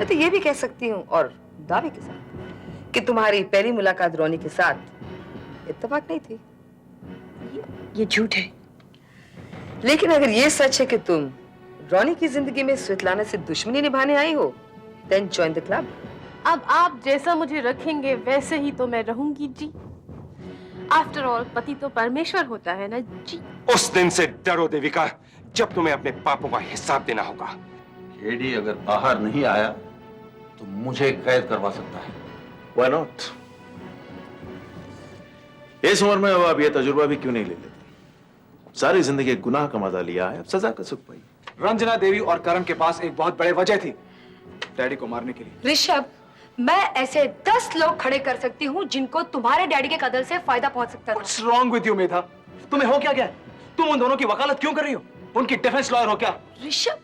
मैं तो ये भी कह सकती हूँ और दावे के साथ कि तुम्हारी पहली मुलाकात रोनी के साथ इत्तेफाक नहीं थी। ये झूठ है। लेकिन अगर ये सच है कि तुम रोनी की जिंदगी में स्वेतलाना से दुश्मनी निभाने आई हो, then join the club। अब आप जैसा मुझे रखेंगे वैसे ही तो मैं रहूंगी जी। आफ्टर ऑल पति तो परमेश्वर होता है ना जी। उस दिन से डरो देविका जब तुम्हें अपने पापों का हिसाब देना होगा। केडी अगर बाहर नहीं आया तो मुझे कैद करवा सकता है। Why not? इस उम्र में अब आप ये तजुर्बा भी क्यों नहीं ले लेते? सारी जिंदगी गुनाह का मजा लिया है, अब सजा का सुख पाई। रंजना देवी और करण के पास एक बहुत बड़े वजह थी डैडी को मारने के लिए। ऋषभ, मैं ऐसे 10 लोग खड़े कर सकती हूँ जिनको तुम्हारे डैडी के कत्ल से फायदा पहुंच सकता था। What's wrong with you, मेधा? तुम्हें हो क्या? तुम उन दोनों की वकालत क्यों कर रही हो? उनकी डिफेंस लॉयर हो क्या? ऋषभ,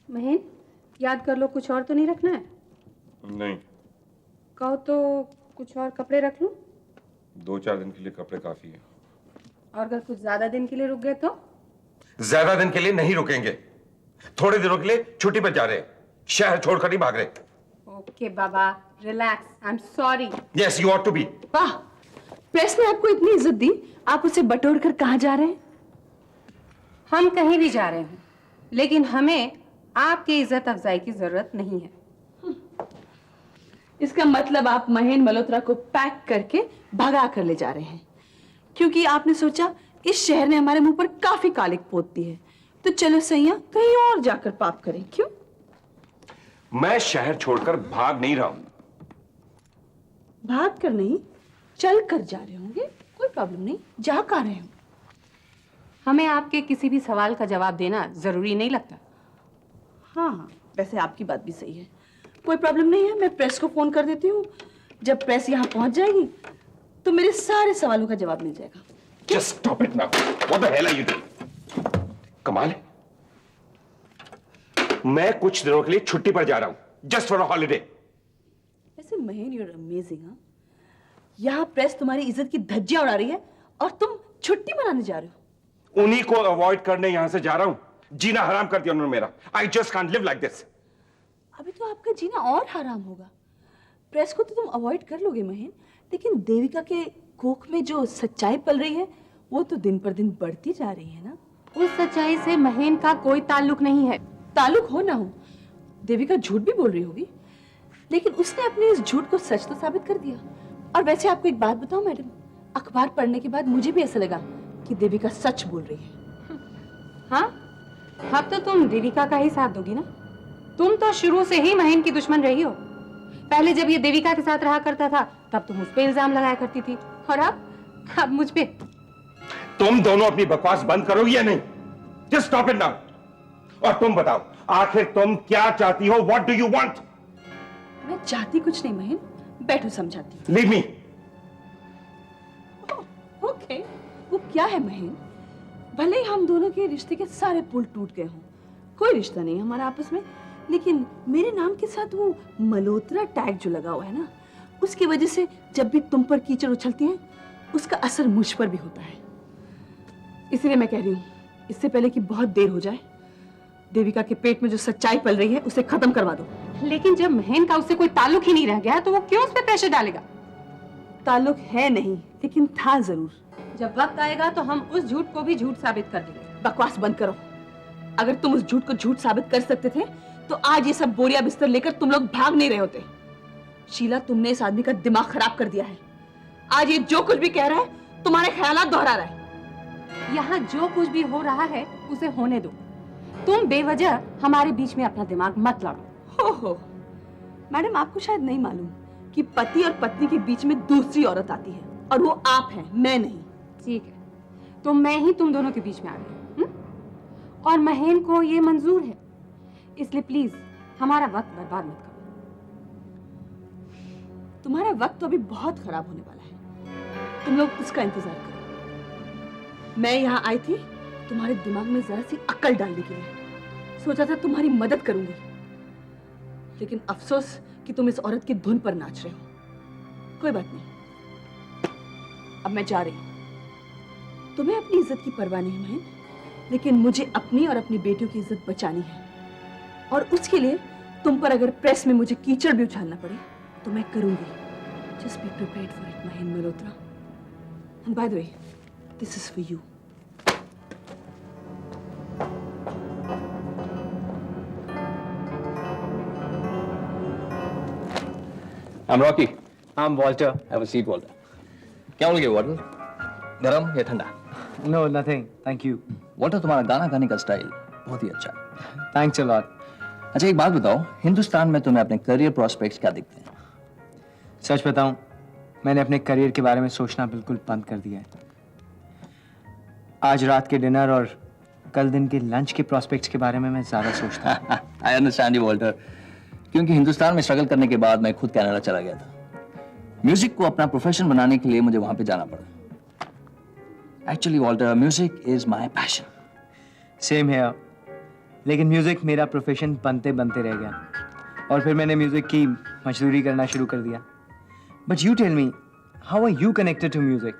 महेन, याद कर लो, कुछ और तो नहीं रखना है? नहीं। कहो तो कुछ और कपड़े रख लूं? 2-4 दिन के लिए कपड़े काफी है। और अगर कुछ ज्यादा दिन के लिए रुक गए तो? ज्यादा दिन के लिए नहीं रुकेंगे, थोड़े दिनों के लिए छुट्टी पर जा रहे हैं, शहर छोड़कर नहीं भाग रहे। ओके बाबा, relax, I am sorry. Yes, you ought to be. वाह, प्रेस ने आपको इतनी इज्जत दी, आप उसे बटोर कर कहाँ जा रहे हैं? हम कहीं भी जा रहे हैं, लेकिन हमें आपकी इज्जत अफजाई की जरूरत नहीं है। इसका मतलब आप महेन मल्होत्रा को पैक करके भगा कर ले जा रहे हैं, क्योंकि आपने सोचा इस शहर ने हमारे मुंह पर काफी कालिक पोत दी है, तो चलो सैया कहीं और जाकर पाप करें। क्यों? मैं शहर छोड़कर भाग नहीं रहा हूं। भाग कर नहीं, चल कर जा रहे होंगे, कोई प्रॉब्लम नहीं, जा कर रहे हो। हमें आपके किसी भी सवाल का जवाब देना जरूरी नहीं लगता। हाँ, वैसे आपकी बात भी सही है, कोई प्रॉब्लम नहीं है। मैं प्रेस को फोन कर देती हूँ, जब प्रेस यहाँ पहुंच जाएगी तो मेरे सारे सवालों का जवाब मिल जाएगा। Just stop it now. What the hell are you doing? कमाल है। मैं कुछ दिनों के लिए छुट्टी पर जा रहा हूं, जस्ट फॉर अ हॉलिडे। वैसे महेन, यू आर अमेजिंग। हाँ, यहाँ प्रेस तुम्हारी इज्जत की धज्जियां उड़ा रही है और तुम छुट्टी मनाने जा रहे हो। उन्हीं को अवॉइड करने यहां से जा रहा हूं, जीना हराम कर दिया उन्होंने मेरा। I just can't live like this। अभी तो आपका जीना और हराम होगा। प्रेस को तो तुम अवॉइड कर लोगे महेन, लेकिन देविका के कोख में जो सच्चाई पल रही है वो तो दिन पर दिन बढ़ती जा रही है ना। उस सच्चाई से महेन का कोई ताल्लुक नहीं है। ताल्लुक हो ना हो, देविका झूठ भी बोल रही होगी, लेकिन उसने अपने इस झूठ को सच तो साबित कर दिया। और वैसे आपको एक बात बताऊं मैडम, अखबार पढ़ने के बाद मुझे भी ऐसा लगा कि देविका सच बोल रही है। हाँ, अब तो तुम देविका का ही साथ दोगी ना? तुम तो शुरू से ही महेन की दुश्मन रही हो। पहले जब ये देविका के साथ रहा करता था तब तुम उस पे इल्जाम लगाया करती थी, और अब मुझ पे। तुम दोनों अपनी बकवास बंद करोगी या नहीं? Just stop it now। और तुम बताओ, आखिर तुम क्या चाहती हो? What do you want? मैं चाहती कुछ नहीं महेन, बैठो समझाती हूँ। Leave me। ओके, वो क्या है महेन? भले ही हम दोनों के रिश्ते के सारे पुल टूट गए हों, कोई रिश्ता नहीं हमारा आपस में, लेकिन मेरे नाम के साथ वो मल्होत्रा टैग जो लगा हुआ है ना, उसकी वजह से जब भी तुम पर कीचड़ उछलती है उसका असर मुझ पर भी होता है। इसलिए मैं कह रही हूँ, इससे पहले कि बहुत देर हो जाए, देविका के पेट में जो सच्चाई पल रही है उसे खत्म करवा दो। लेकिन जब महेन का उससे कोई ताल्लुक ही नहीं रह गया तो वो क्यों उस पर प्रेशर डालेगा? ताल्लुक है नहीं, लेकिन था जरूर। जब वक्त आएगा तो हम उस झूठ को भी झूठ साबित कर देंगे। बकवास बंद करो। अगर तुम उस झूठ को झूठ साबित कर सकते थे तो आज ये सब बोरिया बिस्तर लेकर तुम लोग भाग नहीं रहे होते। शीला, तुमने इस आदमी का दिमाग खराब कर दिया है। आज ये जो कुछ भी कह रहा है तुम्हारे ख्यालात दोहरा रहा है। यहाँ जो कुछ भी हो रहा है उसे होने दो। तुम बेवजह हमारे बीच में अपना दिमाग मत लड़ो। हो मैडम, आपको शायद नहीं मालूम कि पति और पत्नी के बीच में दूसरी औरत आती है, और वो आप हैं, मैं नहीं। ठीक है, तो मैं ही तुम दोनों के बीच में आ गई, और महेन को ये मंजूर है, इसलिए प्लीज हमारा वक्त बर्बाद मत करो। तुम्हारा वक्त तो अभी बहुत खराब होने वाला है, तुम लोग उसका इंतजार करो। मैं यहाँ आई थी तुम्हारे दिमाग में जरा सी अक्ल डालने के लिए, सोचा था तुम्हारी मदद करूंगी, लेकिन अफसोस कि तुम इस औरत की धुन पर नाच रहे हो। कोई बात नहीं, अब मैं जा रही हूं। तुम्हें अपनी इज्जत की परवाह नहीं महेन, लेकिन मुझे अपनी और अपनी बेटियों की इज्जत बचानी है, और उसके लिए तुम पर अगर प्रेस में मुझे कीचड़ भी उछालना पड़े तो मैं करूंगी। Just be prepared for it Mahen Malhotra. And by the way, this is for you. I'm Rocky. I'm Walter. Have a seat, Walter. क्या बोल गए वाटर? गरम या ठंडा? No, nothing. Thank you. Water, तुम्हारा गाना गाने का स्टाइल बहुत ही अच्छा है। Thanks a lot. अच्छा एक बात बताओ, हिंदुस्तान में तुम्हें अपने करियर प्रोस्पेक्ट्स क्या दिखते हैं? सच बताऊं, मैंने अपने करियर के बारे में सोचना बिल्कुल बंद कर दिया है। आज रात के डिनर और कल दिन के लंच के प्रोस्पेक्ट्स के बारे में मैं ज्यादा सोचता हूं। आई अंडरस्टैंड यू वाल्टर, क्योंकि हिंदुस्तान में स्ट्रगल करने के बाद मैं खुद कनाडा चला गया था। म्यूजिक को अपना प्रोफेशन बनाने के लिए मुझे वहां पे जाना पड़ा। Actually Walter, music is my passion. Same है, लेकिन म्यूजिक मेरा प्रोफेशन बनते बनते रह गया और फिर मैंने म्यूजिक की मजदूरी करना शुरू कर दिया। But you tell me, how are you connected to music?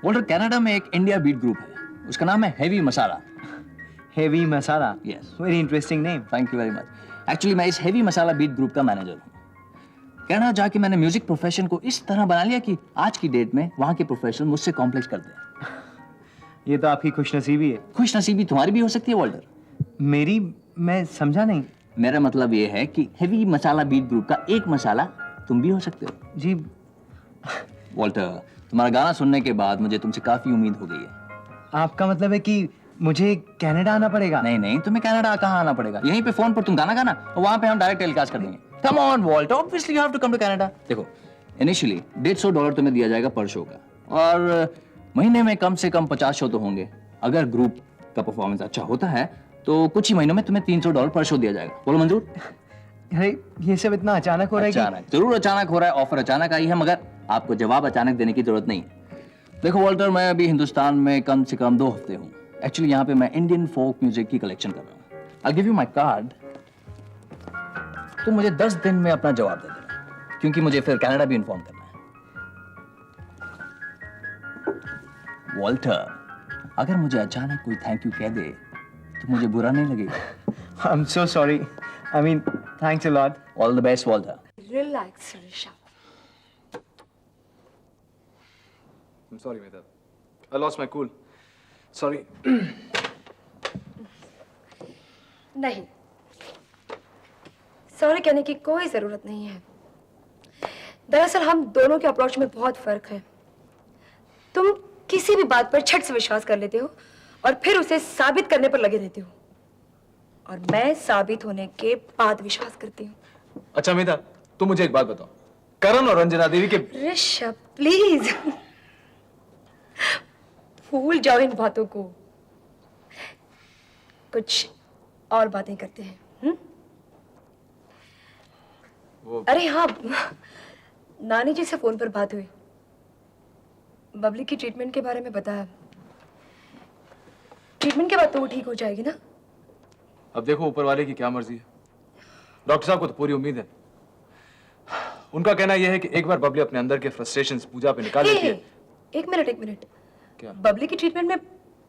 Walter, Canada में एक इंडिया बीट ग्रुप है, उसका नाम है Heavy Masala. Heavy Masala? Yes. Very interesting name. Thank you very much. Actually मैं इस हेवी मसाला बीट ग्रुप का मैनेजर हूँ। कनाडा जाके मैंने म्यूजिक प्रोफेशन को इस तरह बना लिया कि आज की डेट में वहाँ के प्रोफेशनल मुझसे कॉम्प्लेक्स करते हैं। ये तो आपकी खुशनसीबी है। खुशनसीबी तुम्हारी भी हो सकती है वाल्टर। मेरी? मैं समझा नहीं। मेरा मतलब ये है कि हेवी मसाला बीट ग्रुप का एक मसाला तुम भी हो सकते हो। जी। वाल्टर, तुम्हारा गाना सुनने के बाद मुझे तुमसे काफी उम्मीद हो गई है। आपका मतलब है कि मुझे कनाडा आना पड़ेगा? नहीं नहीं, तुम्हें कनाडा कहाँ आना पड़ेगा, यहीं पे फोन पर तुम गाना गाना और वहां पे हम डायरेक्ट टेलीकास्ट कर देंगे। Come on Walter, obviously you have to come to Canada. देखो, इनिशियली $150 तुम्हें दिया जाएगा पर शो का, और महीने में कम से कम 50 शो तो होंगे। अगर ग्रुप का परफॉर्मेंस अच्छा होता है तो कुछ ही महीनों में तुम्हें $300 पर शो दिया जाएगा। बोलो मंजूर? अरे ये सब इतना अचानक हो रहा है कि... अचानक, जरूर अचानक हो रहा है, ऑफर अचानक आई है, मगर आपको जवाब अचानक देने की जरूरत नहीं है। देखो वाल्टर, मैं अभी हिंदुस्तान में कम से कम 2 हफ्ते हूँ। एक्चुअली यहाँ पे मैं इंडियन फोक म्यूजिक की कलेक्शन कर रहा हूँ। I'll give you my card. तुम मुझे 10 दिन में अपना जवाब दे देना, क्योंकि मुझे फिर कनाडा भी इन्फॉर्म करना है। वाल्टर, अगर मुझे अचानक कोई थैंक यू कह दे तो मुझे बुरा नहीं लगेगा। I'm so sorry. I mean, thanks a lot. All the best, Walter. Relax Rishabh. I'm sorry, Medha. I lost my cool. Sorry. नहीं, सॉरी कहने की कोई जरूरत नहीं है। दरअसल हम दोनों के अप्रोच में बहुत फर्क है। तुम किसी भी बात पर झट से विश्वास कर लेते हो और फिर उसे साबित करने पर लगे रहते हो, और मैं साबित होने के बाद विश्वास करती हूँ। अच्छा मेधा, तुम मुझे एक बात बताओ, करण और रंजना देवी के... ऋषभ प्लीज भूल जाओ इन बातों को, कुछ और बातें करते हैं। अरे हाँ, नानी जी से फोन पर बात हुई, बबली की ट्रीटमेंट के बारे में बताया। ट्रीटमेंट के बाद तो वो ठीक हो जाएगी ना? अब देखो ऊपर वाले की क्या मर्जी है। डॉक्टर साहब को तो पूरी उम्मीद है। उनका कहना यह है कि एक बार बबली अपने अंदर के फ्रस्ट्रेशंस पूजा पे निकाल लेती है। एक मिनट। क्या? बबली की ट्रीटमेंट में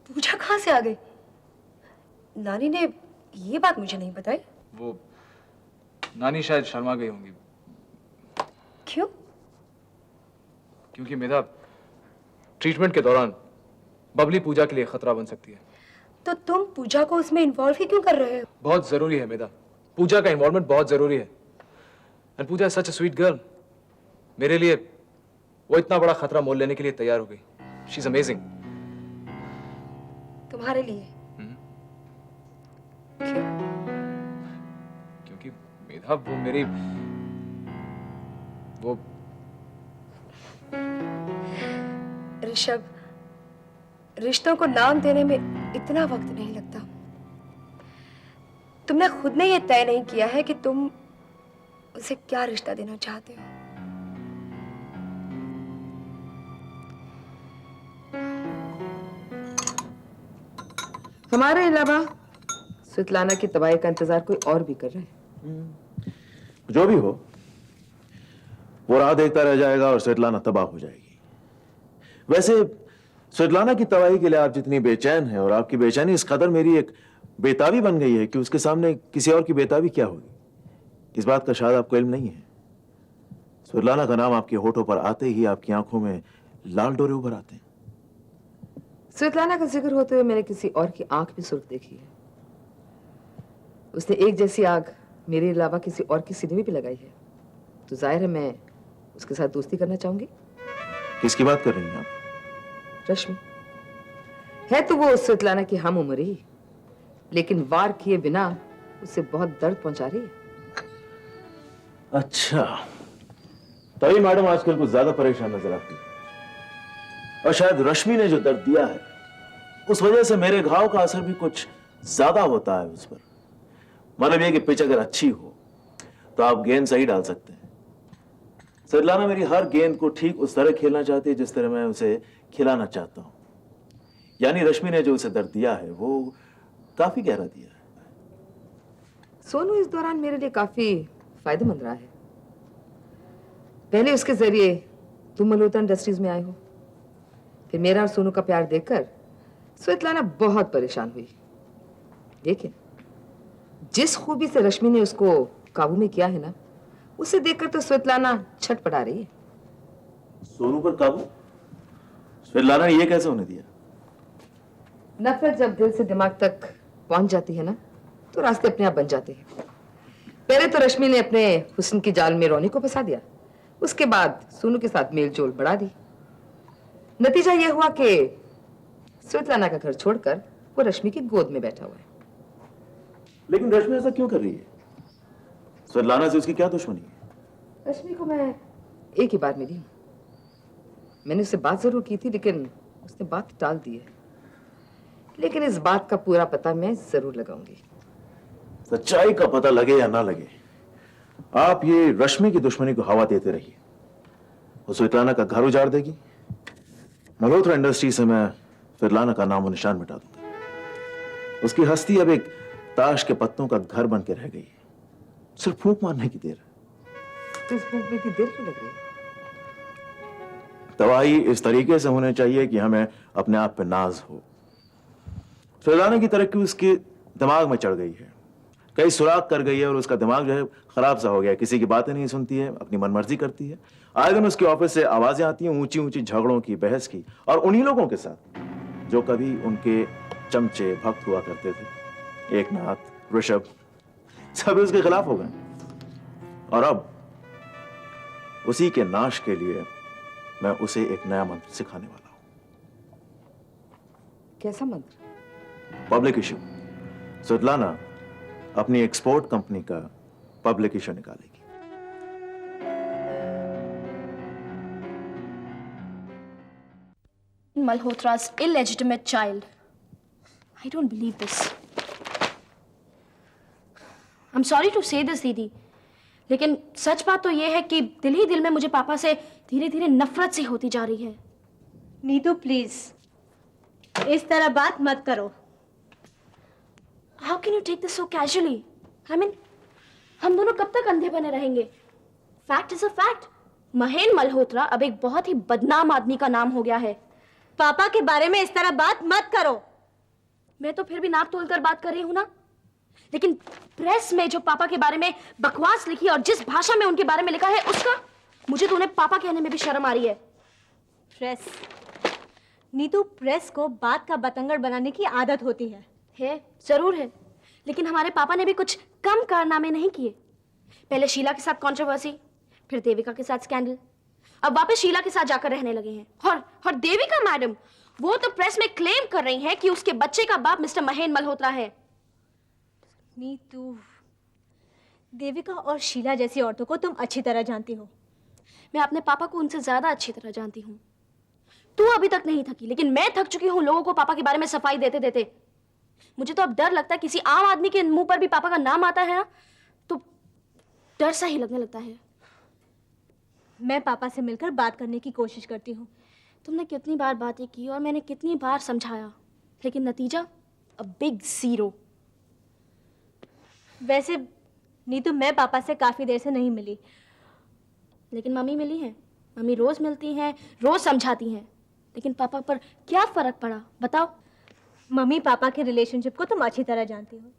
पूजा कहाँ से आ गई? नानी ने ये बात मुझे नहीं बताई। वो नानी शायद शर्मा गई होंगी। क्यों? क्योंकि मेरा ट्रीटमेंट के दौरान बबली पूजा के लिए खतरा बन सकती है। तो तुम पूजा को उसमें इन्वॉल्व ही क्यों कर रहे हो? बहुत जरूरी है मेधा, पूजा का इन्वॉल्वमेंट बहुत जरूरी है। And Pooja is such a sweet girl. मेरे लिए वो इतना बड़ा खतरा मोल लेने के लिए तैयार हो गई। She is amazing. तुम्हारे लिए? क्यों? क्योंकि मेधा वो मेरी वो ऋषभ, रिश्तों को नाम देने में इतना वक्त नहीं लगता। तुमने खुद ने यह तय नहीं किया है कि तुम उसे क्या रिश्ता देना चाहते हो। हमारे अलावा स्वेतलाना की तबाही का इंतजार कोई और भी कर रहा है। जो भी हो, वो राह देखता रह जाएगा और स्वेतलाना तबाह हो जाएगी। वैसे स्वेतलाना की तबाही के लिए आप जितनी बेचैन हैं और आपकी बेचैनी इस कदर मेरी एक बेताबी बन गई है कि उसके सामने किसी और की बेताबी क्या होगी, इस बात का शायद आपको इल्म नहीं है। स्वेतलाना का नाम आपके होठों पर आते ही आपकी आंखों में लाल डोरे उभर आते हैं। स्वेतलाना का जिक्र होते हुए मैंने किसी और की आंख भी सुर्ख देखी है। उसने एक जैसी आग मेरे अलावा किसी और की सीने में भी लगाई है, तो जाहिर है मैं उसके साथ दोस्ती करना चाहूंगी। किसकी बात कर रही हैं आप? रश्मि है तो वो स्वेतलाना की हम उम्र ही, लेकिन वार किए बिना उसे बहुत दर्द पहुंचा रही है। अच्छा, तभी मैडम आजकल कुछ ज्यादा परेशान नजर आती है। और शायद रश्मि ने जो दर्द दिया है उस वजह से मेरे घाव का असर भी कुछ ज्यादा होता है उस पर। मतलब ये कि पिच अगर अच्छी हो तो आप गेंद सही डाल सकते हैं। स्वेतलाना मेरी हर गेंद को ठीक उस तरह खेलना चाहती है जिस तरह मैं उसे खिलाना चाहता हूं। यानी रश्मि ने जो उसे दर्द दिया है वो काफी गहरा दिया है। सोनू इस दौरान मेरे लिए काफी फायदेमंद रहा है। पहले उसके जरिए तुम मल्होत्रा इंडस्ट्रीज में आए हो, फिर मेरा और सोनू का प्यार देखकर स्वेतलाना बहुत परेशान हुई। लेकिन जिस खूबी से रश्मि ने उसको काबू में किया है ना, उसे देखकर तो स्वेतलाना छटपटा रही है। सोनू पर काबू स्वेतलाना ने ये कैसे होने दिया? नफरत जब दिल से दिमाग तक पहुंच जाती है ना, तो रास्ते अपने आप बन जाते हैं। पहले तो रश्मि ने अपने हुस्न की जाल में रोनी को फंसा दिया, उसके बाद सोनू के साथ मेल जोल बढ़ा दी। नतीजा यह हुआ कि स्वेतलाना का घर छोड़कर वो रश्मि की गोद में बैठा हुआ है। लेकिन रश्मि ऐसा क्यों कर रही है? स्वेतलाना से उसकी क्या दुश्मनी है? रश्मि को मैं एक ही बार मिली हूं। मैंने उससे बात जरूर की थी, लेकिन उसने बात टाल दी है। लेकिन इस बात का पूरा पता मैं जरूर लगाऊंगी। सच्चाई का पता लगे या ना लगे, आप ये रश्मि की दुश्मनी को हवा देते रहिए। वो स्वेतलाना का घर उजाड़ देगी। मल्होत्रा इंडस्ट्री से मैं स्वेतलाना का नामो निशान मिटा दूंगा। उसकी हस्ती अब एक ताश के पत्तों का घर बन के रह गई है। सिर्फ फूंक मारने की देर है। तो इस फूंक में इतनी देर क्यों लग रही है? तबाही इस तरीके से होने चाहिए कि हमें अपने आप पे नाज हो। स्वेतलाना की तरक्की उसके दिमाग में चढ़ गई है, कई सुराग कर गई है और उसका दिमाग जो है खराब सा हो गया है। किसी की बातें नहीं सुनती है, अपनी मनमर्जी करती है। आए दिन उसके ऑफिस से आवाजें आती हैं ऊंची ऊंची झगड़ों की, बहस की, और उन्हीं लोगों के साथ जो कभी उनके चमचे भक्त हुआ करते थे। एकनाथ, ऋषभ, सभी उसके खिलाफ हो गए। और अब उसी के नाश के लिए मैं उसे एक नया मंत्र सिखाने वाला हूं। कैसा मंत्र? Public issue. स्वेतलाना अपनी एक्सपोर्ट कंपनी का पब्लिक इश्यू निकालेगी। Malhotra's illegitimate child. I don't believe this. I'm sorry to say this, दीदी, लेकिन सच बात तो ये है कि दिल ही दिल में मुझे पापा से धीरे धीरे नफरत सी होती जा रही है। नीतू प्लीज इस तरह बात मत करो। How can you take this so casually? I mean, हम दोनों कब तक अंधे बने रहेंगे? Fact is a fact. महेन मल्होत्रा अब एक बहुत ही बदनाम आदमी का नाम हो गया है। पापा के बारे में इस तरह बात मत करो। मैं तो फिर भी नाप तोल कर बात कर रही हूं ना, लेकिन प्रेस में जो पापा के बारे में बकवास लिखी और जिस भाषा में उनके बारे में लिखा है उसका मुझे तो उन्हें पापा कहने में भी शर्म आ रही है। प्रेस, नीतू, प्रेस को बात का बतंगड़ बनाने की आदत होती है। जरूर है, लेकिन हमारे पापा ने भी कुछ कम कारनामे नहीं किए। पहले शीला के साथ कंट्रोवर्सी, फिर देविका के साथ स्कैंडल, अब वापस शीला के साथ जाकर रहने लगे हैं। और देविका मैडम, वो तो प्रेस में क्लेम कर रही हैं कि उसके बच्चे का बाप मिस्टर महेन मल्होत्रा है। नीतू, देविका और शीला जैसी औरतों को तुम अच्छी तरह जानती हो। मैं अपने पापा को उनसे ज्यादा अच्छी तरह जानती हूँ। तू अभी तक नहीं थकी, लेकिन मैं थक चुकी हूँ लोगों को पापा के बारे में सफाई देते देते। मुझे तो अब डर लगता है किसी आम आदमी के मुंह पर भी पापा का नाम आता है ना, तो डर सा ही लगने लगता है। मैं पापा से मिलकर बात करने की कोशिश करती हूँ। तुमने कितनी बार बातें की और मैंने कितनी बार समझाया, लेकिन नतीजा अ बिग जीरो। वैसे नीतू, मैं पापा से काफी देर से नहीं मिली, लेकिन मम्मी मिली हैं। मम्मी रोज मिलती हैं, रोज समझाती हैं। लेकिन पापा पर क्या फर्क पड़ा बताओ? मम्मी पापा के रिलेशनशिप को तुम अच्छी तरह जानती हो,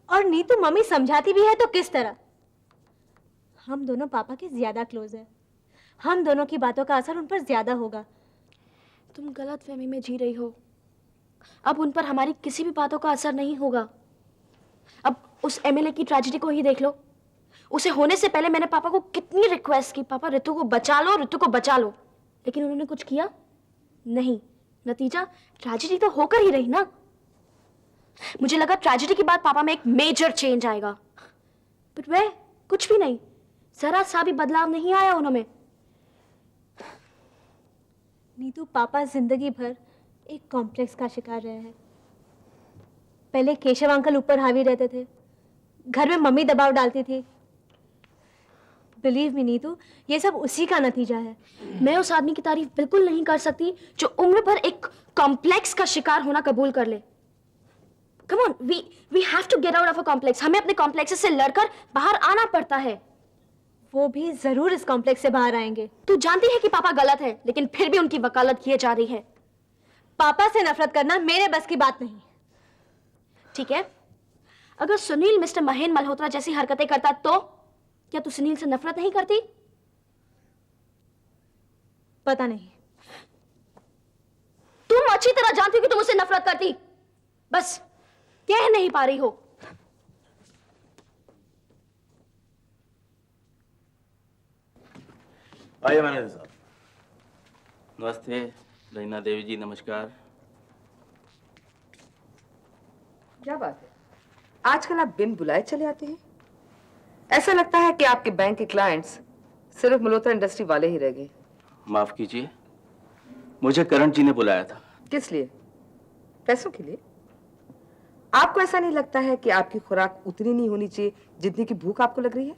और नीतू मम्मी समझाती भी है तो किस तरह। हम दोनों पापा के ज्यादा क्लोज हैं, हम दोनों की बातों का असर उन पर ज्यादा होगा। तुम गलतफहमी में जी रही हो। अब उन पर हमारी किसी भी बातों का असर नहीं होगा। अब उस एमएलए की ट्रेजेडी को ही देख लो। उसे होने से पहले मैंने पापा को कितनी रिक्वेस्ट की, पापा ऋतु को बचा लो, ऋतु को बचा लो, लेकिन उन्होंने कुछ किया नहीं। नतीजा ट्रेजेडी तो होकर ही रही ना। मुझे लगा ट्रेजेडी के बाद पापा में एक मेजर चेंज आएगा, बट वह कुछ भी नहीं, जरा सा भी बदलाव नहीं आया उन्होंने। नीतू पापा जिंदगी भर एक कॉम्प्लेक्स का शिकार रहे हैं। पहले केशव अंकल ऊपर हावी रहते थे, घर में मम्मी दबाव डालती थी। बिलीव मी नीतू, ये सब उसी का नतीजा है। मैं उस आदमी की तारीफ बिल्कुल नहीं कर सकती जो उम्र भर एक कॉम्प्लेक्स का शिकार होना कबूल कर ले। Come on, we have to get out of a complex. हमें अपने कॉम्प्लेक्स से लड़कर बाहर आना पड़ता है। वो भी जरूर इस कॉम्प्लेक्स से बाहर आएंगे। तू जानती है कि पापा गलत है, लेकिन फिर भी उनकी वकालत किए जा रही है। पापा से नफरत करना मेरे बस की बात नहीं। ठीक है, अगर सुनील मिस्टर महेन मल्होत्रा जैसी हरकतें करता तो क्या तू सुनील से नफरत नहीं करती? पता नहीं। तुम अच्छी तरह जानती हो कि तुम उससे नफरत करती, बस कह नहीं पा रही हो। आइए मैनेजर साहब। नमस्ते रहीना देवी जी, नमस्कार। क्या बात है, आजकल आप बिन बुलाए चले आते हैं। ऐसा लगता है कि आपके बैंक के क्लाइंट्स सिर्फ मल्होत्रा इंडस्ट्री वाले ही रह गए। माफ कीजिए, मुझे करण जी ने बुलाया था। किस लिए? पैसों के लिए? आपको ऐसा नहीं लगता है कि आपकी खुराक उतनी नहीं होनी चाहिए जितनी की भूख आपको लग रही है?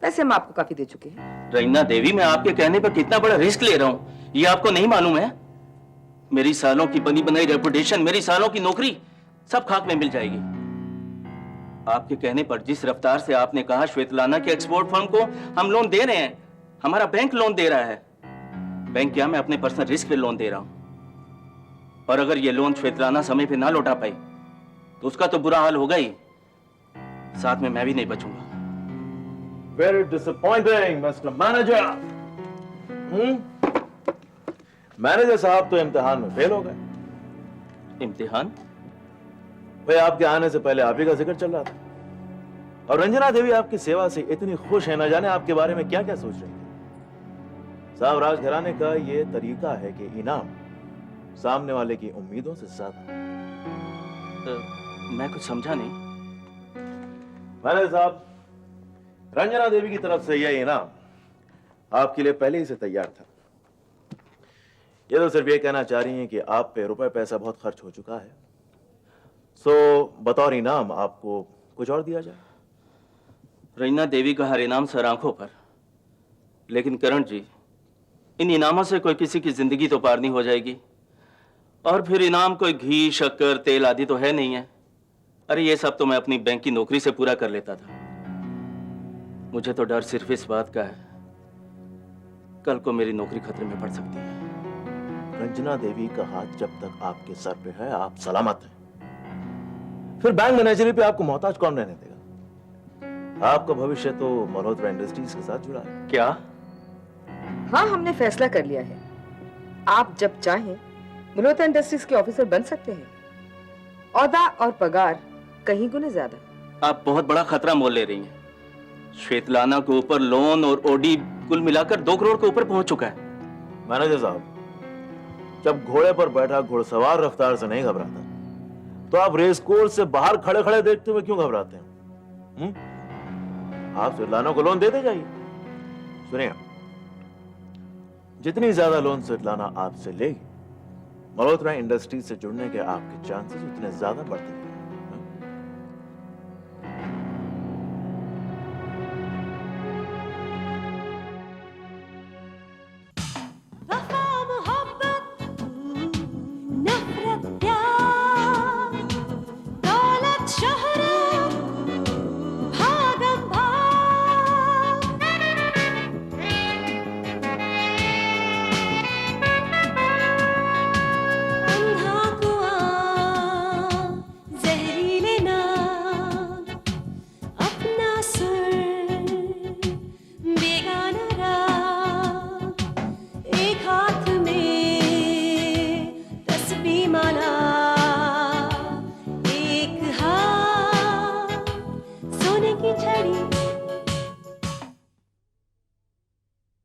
पैसे हम आपको काफी दे चुके हैं। रहीना देवी, मैं आपके कहने पर कितना बड़ा रिस्क ले रहा हूं, ये आपको नहीं मालूम है? मेरी सालों की बनी बनाई रेपुटेशन, मेरी सालों की नौकरी सब खाक में मिल जाएगी। आपके कहने पर जिस रफ्तार से आपने कहा श्वेतलाना के एक्सपोर्ट फर्म को हम लोन दे रहे हैं, हमारा बैंक लोन दे रहा है। बैंक क्या, मैं अपने पर्सनल रिस्क पे लोन दे रहा हूं। और अगर ये लोन श्वेतलाना समय पे ना लौटा पाई तो उसका तो बुरा हाल होगा ही, साथ में मैं भी नहीं बचूंगा। Very disappointing, Mr. Manager. Manager साहब तो इम्तिहान में फेल हो गए। इम्तिहान? भाई आपके आने से पहले आप ही का जिक्र चल रहा था, और रंजना देवी आपकी सेवा से इतनी खुश है, न जाने आपके बारे में क्या क्या सोच रही है। साहब, राजघराने का ये तरीका है कि इनाम सामने वाले की उम्मीदों से ज्यादा। मैं कुछ समझा नहीं। मैनेजर साहब, रंजना देवी की तरफ से यह इनाम आपके लिए पहले ही से तैयार था। ये तो सिर्फ ये कहना चाह रही हैं कि आप पे रुपए पैसा बहुत खर्च हो चुका है, सो बतौर इनाम आपको कुछ और दिया जाए। रहीना देवी का हर इनाम सर आंखों पर, लेकिन करण जी, इन इनामों से कोई किसी की जिंदगी तो पार नहीं हो जाएगी। और फिर इनाम कोई घी, शक्कर, तेल आदि तो है नहीं है। अरे ये सब तो मैं अपनी बैंक की नौकरी से पूरा कर लेता था। मुझे तो डर सिर्फ इस बात का है, कल को मेरी नौकरी खतरे में पड़ सकती है। रंजना देवी का हाथ जब तक आपके सर पे है, आप सलामत हैं। फिर बैंक मैनेजरी पे आपको मोहताज कौन रहने देगा? आपका भविष्य तो मल्होत्रा इंडस्ट्रीज के साथ जुड़ा है। क्या? हाँ, हमने फैसला कर लिया है। आप जब चाहें मल्होत्रा इंडस्ट्रीज के ऑफिसर बन सकते हैं। औहदा और पगार कहीं गुने ज्यादा। आप बहुत बड़ा खतरा मोल ले रही हैं। श्वेतलाना के ऊपर लोन और ओडी कुल मिलाकर 2 करोड़ के ऊपर पहुंच चुका है। मैनेजर साहब, जब घोड़े पर बैठा घुड़सवार रफ्तार से नहीं घबराता, तो आप रेस कोर्स से बाहर खड़े खड़े देखते हुए क्यों घबराते हैं? आप स्वेतलाना को लोन देते जाइए। सुनिए, जितनी ज्यादा लोन स्वेतलाना आपसे लेगी, मल्होत्रा इंडस्ट्री से जुड़ने के आपके चांसेस उतने ज्यादा बढ़ते हैं। वफा मोहब्बत नफरत प्यार दौलत शोहरत